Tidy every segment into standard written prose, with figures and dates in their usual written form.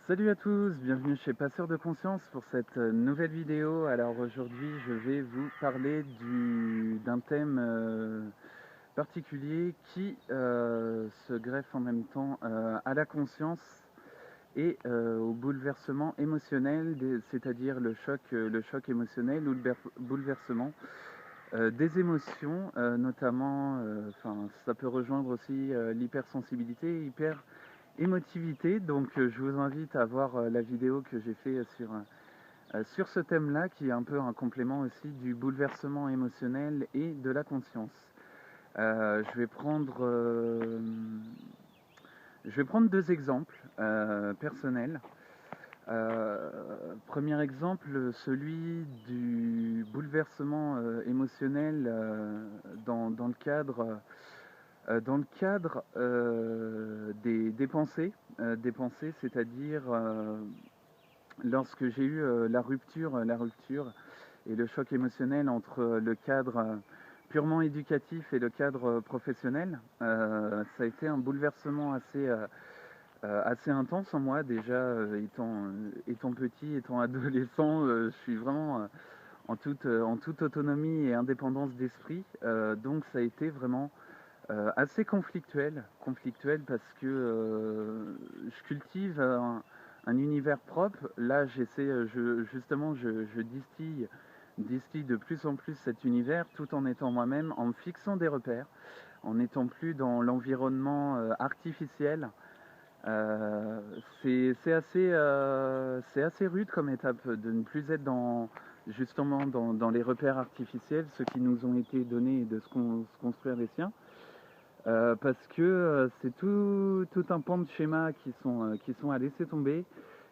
Salut à tous, bienvenue chez Passeur de Conscience pour cette nouvelle vidéo. Alors aujourd'hui je vais vous parler d'un thème particulier qui se greffe en même temps à la conscience et au bouleversement émotionnel, c'est-à-dire le choc émotionnel ou le bouleversement des émotions, notamment, ça peut rejoindre aussi l'hypersensibilité, émotivité. Donc je vous invite à voir la vidéo que j'ai fait sur ce thème-là, qui est un peu un complément aussi du bouleversement émotionnel et de la conscience. Je vais prendre deux exemples personnels. Premier exemple, celui du bouleversement émotionnel dans le cadre des pensées, c'est-à-dire lorsque j'ai eu la rupture et le choc émotionnel entre le cadre purement éducatif et le cadre professionnel. Ça a été un bouleversement assez intense en moi, déjà étant petit, étant adolescent. Je suis vraiment en toute autonomie et indépendance d'esprit. Donc ça a été vraiment assez conflictuel parce que je cultive un univers propre. Là, justement, je distille de plus en plus cet univers tout en étant moi-même, en me fixant des repères, en n'étant plus dans l'environnement artificiel. Euh, c'est assez rude comme étape de ne plus être justement dans les repères artificiels, ceux qui nous ont été donnés et de se construire les siens. Parce que c'est tout un pan de schémas qui sont à laisser tomber,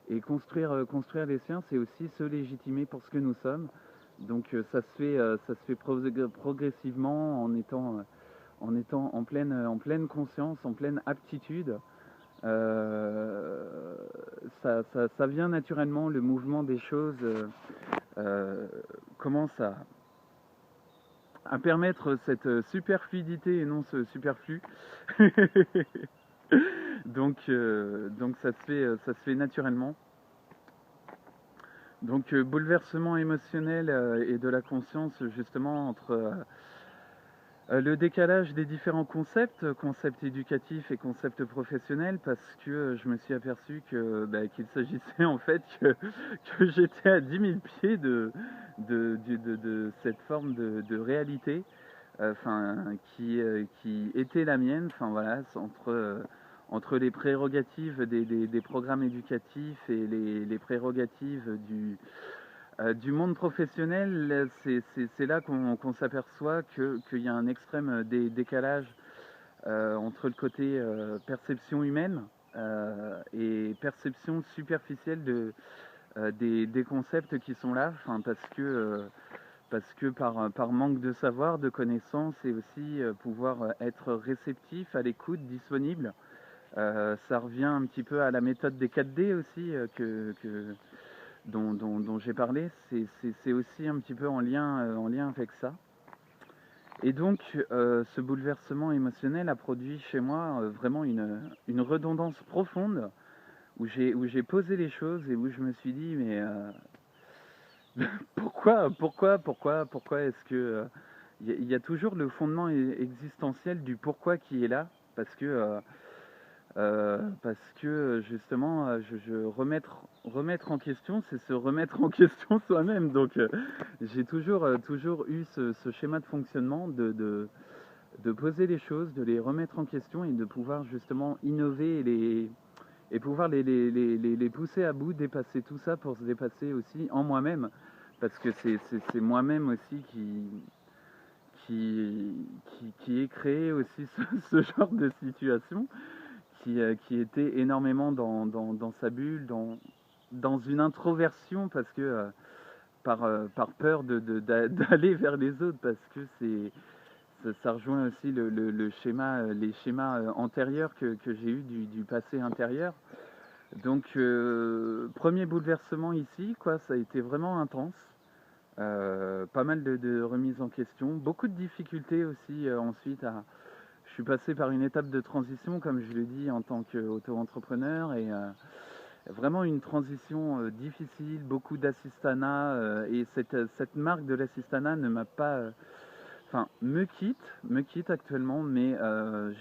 et construire les siens, c'est aussi se légitimer pour ce que nous sommes. Donc ça se fait progressivement en étant en pleine conscience, en pleine aptitude. Ça vient naturellement, le mouvement des choses euh, commence à permettre cette superfluidité et non ce superflu. Donc ça se fait naturellement. Donc bouleversement émotionnel et de la conscience, justement, entre le décalage des différents concepts éducatifs et concepts professionnels, parce que je me suis aperçu qu'il s'agissait en fait que j'étais à 10 000 pieds de cette forme de réalité, qui était la mienne. Enfin voilà, entre les prérogatives des programmes éducatifs et les prérogatives du monde professionnel. C'est là qu'on s'aperçoit qu'il y a un extrême décalage entre le côté perception humaine et perception superficielle des concepts qui sont là, parce que par manque de savoir, de connaissances, et aussi pouvoir être réceptif, à l'écoute, disponible. Ça revient un petit peu à la méthode des 4D aussi, dont j'ai parlé. C'est aussi un petit peu en lien avec ça. Et donc, ce bouleversement émotionnel a produit chez moi vraiment une redondance profonde, où j'ai posé les choses et où je me suis dit, mais pourquoi est-ce que il y a toujours le fondement existentiel du pourquoi qui est là, parce que justement, remettre en question, c'est se remettre en question soi-même. Donc, j'ai toujours eu ce schéma de fonctionnement de poser les choses, de les remettre en question et de pouvoir justement innover et pouvoir les pousser à bout, dépasser tout ça pour se dépasser aussi en moi-même. Parce que c'est moi-même aussi qui ai créé aussi ce genre de situation, qui était énormément dans sa bulle, dans une introversion, parce que par peur d'aller vers les autres, parce que ça rejoint aussi le schéma, les schémas antérieurs que j'ai eu du passé intérieur. Donc premier bouleversement ici, quoi, ça a été vraiment intense. Pas mal de remises en question, beaucoup de difficultés aussi ensuite. Je suis passé par une étape de transition, comme je l'ai dit, en tant qu'auto-entrepreneur, vraiment une transition difficile, beaucoup d'assistanat, et cette marque de l'assistanat ne m'a pas, enfin, me quitte actuellement, mais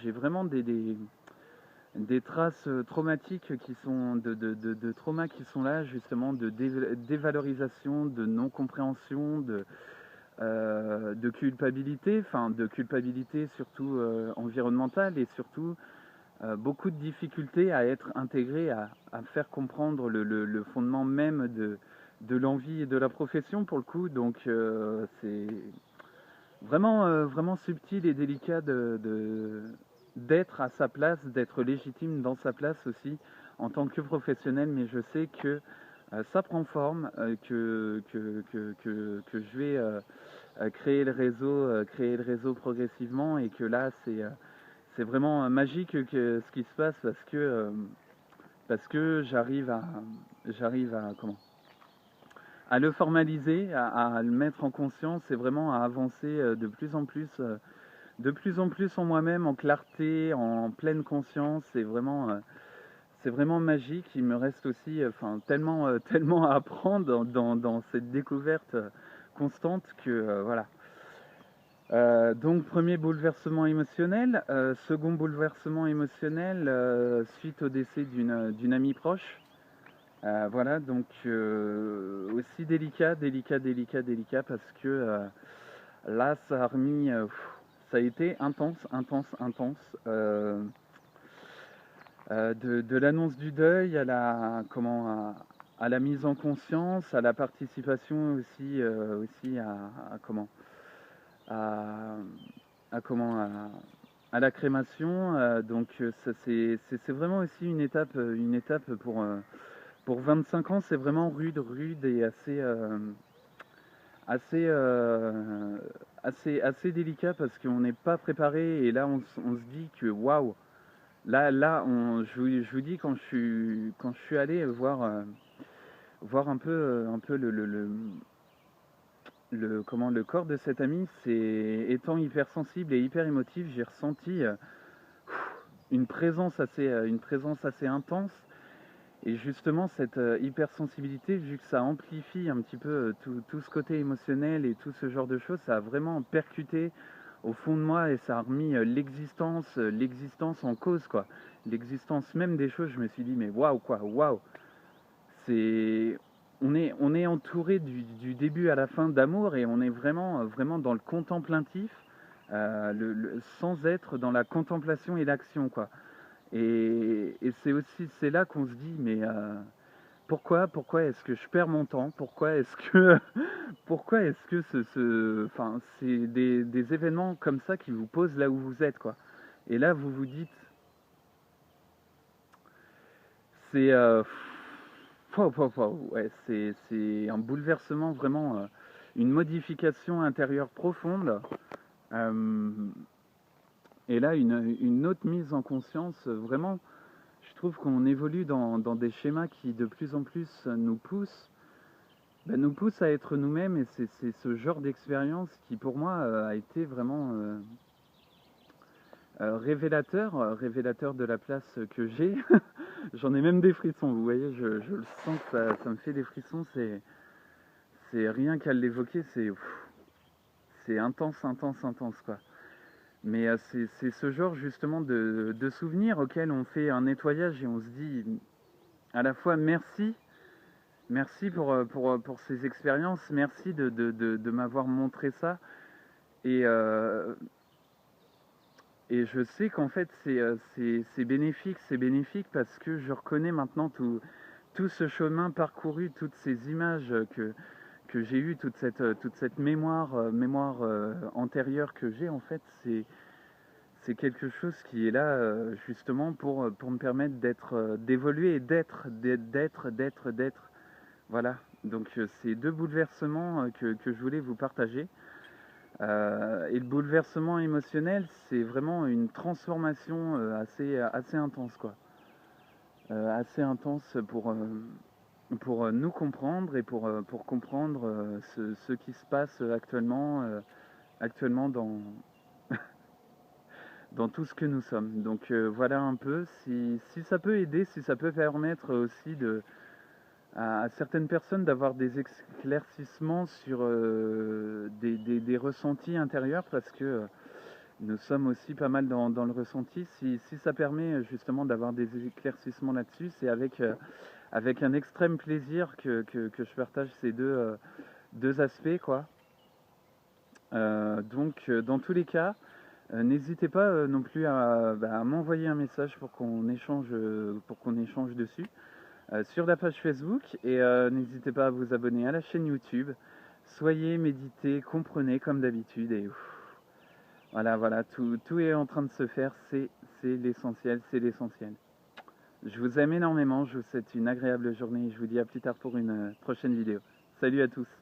j'ai vraiment des traces traumatiques qui sont de traumas qui sont là, justement, de dévalorisation, de non-compréhension, de culpabilité, enfin de culpabilité surtout environnementale, et surtout beaucoup de difficultés à être intégré, à faire comprendre le fondement même de l'envie et de la profession pour le coup. Donc c'est vraiment, vraiment subtil et délicat d'être à sa place, d'être légitime dans sa place aussi en tant que professionnel, mais je sais que ça prend forme, que je vais créer le réseau progressivement, et que là c'est vraiment magique ce qui se passe, parce que j'arrive à comment à le formaliser, à le mettre en conscience, et vraiment à avancer de plus en plus en moi-même, en clarté, en pleine conscience. C'est vraiment magique. Il me reste aussi tellement, tellement à apprendre dans cette découverte constante que voilà. Donc premier bouleversement émotionnel, second bouleversement émotionnel suite au décès d'une amie proche. Voilà, donc aussi délicat, parce que là ça a remis, ça a été intense. De l'annonce du deuil à la mise en conscience, à la participation aussi à, à la crémation. Donc ça c'est vraiment aussi une étape pour 25 ans. C'est vraiment rude et assez, euh, assez délicat, parce qu'on n'est pas préparé, et là on se dit que waouh. Je vous dis, quand je suis allé voir un peu le corps de cet ami, c'est, étant hypersensible et hyper émotif, j'ai ressenti une présence assez intense. Et justement, cette hypersensibilité, vu que ça amplifie un petit peu tout ce côté émotionnel et tout ce genre de choses, ça a vraiment percuté au fond de moi, et ça a remis l'existence en cause, quoi. L'existence même des choses. Je me suis dit, mais waouh, quoi, waouh. C'est, on est entouré du début à la fin d'amour, et on est vraiment, vraiment dans le contemplatif, sans être dans la contemplation et l'action, quoi. Et c'est là qu'on se dit, mais pourquoi est-ce que je perds mon temps? Pourquoi est-ce que enfin, c'est des événements comme ça qui vous posent là où vous êtes, quoi. Et là, vous vous dites, c'est ouais, c'est un bouleversement, vraiment, une modification intérieure profonde. euh, et là, une autre mise en conscience, vraiment. Je trouve qu'on évolue dans des schémas qui de plus en plus nous poussent à être nous-mêmes, et c'est ce genre d'expérience qui pour moi a été vraiment révélateur de la place que j'ai. J'en ai même des frissons, vous voyez, je le sens que ça me fait des frissons, c'est rien qu'à l'évoquer, c'est intense, quoi. Mais c'est ce genre justement de souvenirs auxquels on fait un nettoyage, et on se dit à la fois merci. Merci pour ces expériences, merci de m'avoir montré ça. Et, et je sais qu'en fait c'est bénéfique, parce que je reconnais maintenant tout ce chemin parcouru, toutes ces images que j'ai eues, toute cette mémoire, antérieure que j'ai, en fait, c'est quelque chose qui est là justement pour me permettre d'évoluer, et d'être. Voilà, donc c'est deux bouleversements que je voulais vous partager. Et le bouleversement émotionnel, c'est vraiment une transformation assez intense, quoi. Assez intense pour nous comprendre, et pour comprendre ce qui se passe actuellement, actuellement dans tout ce que nous sommes. Donc voilà un peu, si ça peut aider, si ça peut permettre aussi à certaines personnes d'avoir des éclaircissements sur des ressentis intérieurs, parce que nous sommes aussi pas mal dans le ressenti. Si ça permet justement d'avoir des éclaircissements là-dessus, c'est avec un extrême plaisir que je partage ces deux aspects, quoi. Donc dans tous les cas, n'hésitez pas non plus à m'envoyer un message pour qu'on échange dessus sur la page Facebook, et n'hésitez pas à vous abonner à la chaîne YouTube. Soyez, méditez, comprenez comme d'habitude, et voilà, tout est en train de se faire, c'est l'essentiel, c'est l'essentiel. Je vous aime énormément, je vous souhaite une agréable journée et je vous dis à plus tard pour une prochaine vidéo. Salut à tous!